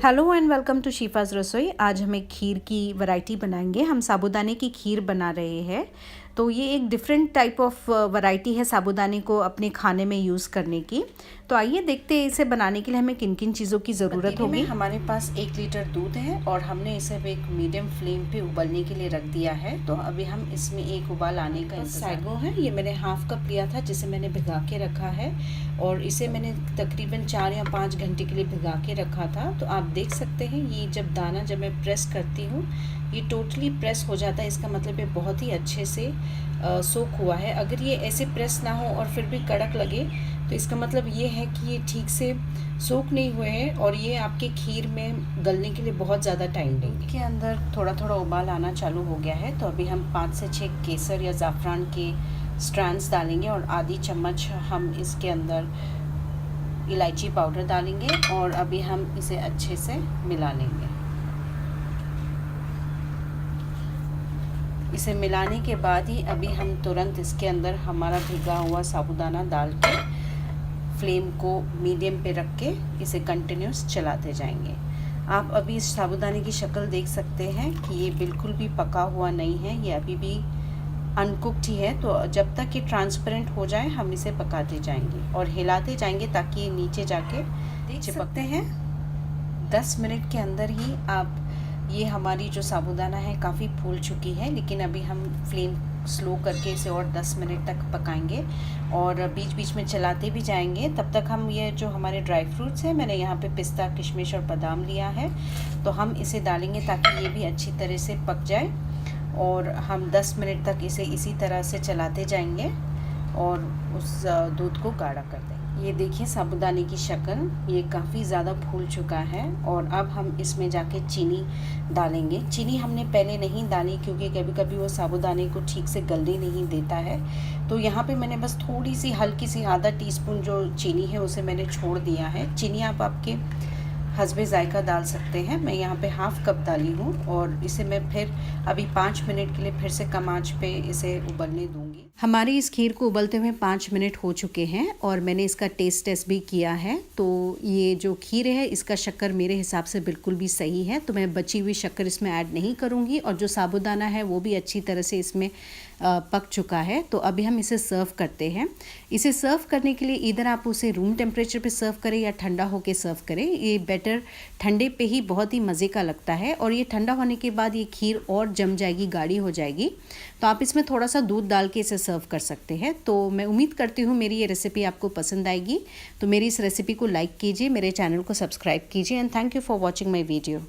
Hello and welcome to शीफाज रसोई। आज हम एक खीर की वैरायटी बनाएंगे। हम साबूदाने की खीर बना रहे हैं। तो ये एक डिफरेंट टाइप ऑफ वैरायटी है साबूदाने को अपने खाने में यूज़ करने की। तो आइए देखते हैं इसे बनाने के लिए हमें किन किन चीज़ों की ज़रूरत होगी। हमारे पास 1 लीटर दूध है और हमने इसे एक मीडियम फ्लेम पे उबलने के लिए रख दिया है। तो अभी हम इसमें एक उबाल आने का सैगो है, ये मैंने हाफ कप लिया था जिसे मैंने भिगा के रखा है और इसे मैंने तकरीबन 4 या 5 घंटे के लिए भिगा के रखा था। तो आप देख सकते हैं ये जब मैं प्रेस करती हूँ ये टोटली प्रेस हो जाता है। इसका मतलब ये बहुत ही अच्छे से सोख हुआ है। अगर ये ऐसे प्रेस ना हो और फिर भी कड़क लगे तो इसका मतलब ये है कि ये ठीक से सोख नहीं हुए हैं और ये आपके खीर में गलने के लिए बहुत ज़्यादा टाइम लेंगे। के अंदर थोड़ा थोड़ा उबाल आना चालू हो गया है। तो अभी हम 5 से 6 केसर या ज़ाफ़रान के स्ट्रैंड्स डालेंगे और आधी चम्मच हम इसके अंदर इलायची पाउडर डालेंगे और अभी हम इसे अच्छे से मिला लेंगे। इसे मिलाने के बाद ही अभी हम तुरंत इसके अंदर हमारा भिगा हुआ साबूदाना डाल के फ्लेम को मीडियम पे रख के इसे कंटिन्यूस चलाते जाएंगे। आप अभी इस साबूदाने की शक्ल देख सकते हैं कि ये बिल्कुल भी पका हुआ नहीं है, ये अभी भी अनकुक्ड ही है। तो जब तक ये ट्रांसपेरेंट हो जाए हम इसे पकाते जाएंगे और हिलाते जाएंगे ताकि ये नीचे जाके चिपकते हैं। 10 मिनट के अंदर ही आप ये हमारी जो साबूदाना है काफ़ी फूल चुकी है, लेकिन अभी हम फ्लेम स्लो करके इसे और 10 मिनट तक पकाएंगे और बीच बीच में चलाते भी जाएंगे। तब तक हम ये जो हमारे ड्राई फ्रूट्स हैं, मैंने यहाँ पे पिस्ता, किशमिश और बादाम लिया है, तो हम इसे डालेंगे ताकि ये भी अच्छी तरह से पक जाए और हम 10 मिनट तक इसे इसी तरह से चलाते जाएंगे और उस दूध को गाढ़ा कर देंगे। ये देखिए साबूदाने की शक्ल, ये काफ़ी ज़्यादा फूल चुका है और अब हम इसमें जाके चीनी डालेंगे। चीनी हमने पहले नहीं डाली क्योंकि कभी कभी वो साबूदाने को ठीक से गलने नहीं देता है। तो यहाँ पे मैंने बस थोड़ी सी हल्की सी आधा टीस्पून जो चीनी है उसे मैंने छोड़ दिया है। चीनी आप आपके हस्बे ज़ायका डाल सकते हैं। मैं यहाँ पे हाफ़ कप डाली हूँ और इसे मैं फिर अभी 5 मिनट के लिए फिर से कम आंच पे इसे उबलने दूँगी। हमारी इस खीर को उबलते हुए 5 मिनट हो चुके हैं और मैंने इसका टेस्ट भी किया है। तो ये जो खीर है इसका शक्कर मेरे हिसाब से बिल्कुल भी सही है, तो मैं बची हुई शक्कर इसमें ऐड नहीं करूँगी और जो साबूदाना है वो भी अच्छी तरह से इसमें पक चुका है। तो अभी हम इसे सर्व करते हैं। इसे सर्व करने के लिए इधर आप उसे रूम टेम्परेचर पे सर्व करें या ठंडा होके सर्व करें। ये बेटर ठंडे पे ही बहुत ही मज़े का लगता है और ये ठंडा होने के बाद ये खीर और जम जाएगी, गाढ़ी हो जाएगी। तो आप इसमें थोड़ा सा दूध डाल के इसे सर्व कर सकते हैं। तो मैं उम्मीद करती हूँ मेरी ये रेसिपी आपको पसंद आएगी। तो मेरी इस रेसिपी को लाइक कीजिए, मेरे चैनल को सब्सक्राइब कीजिए and thank you for watching my video.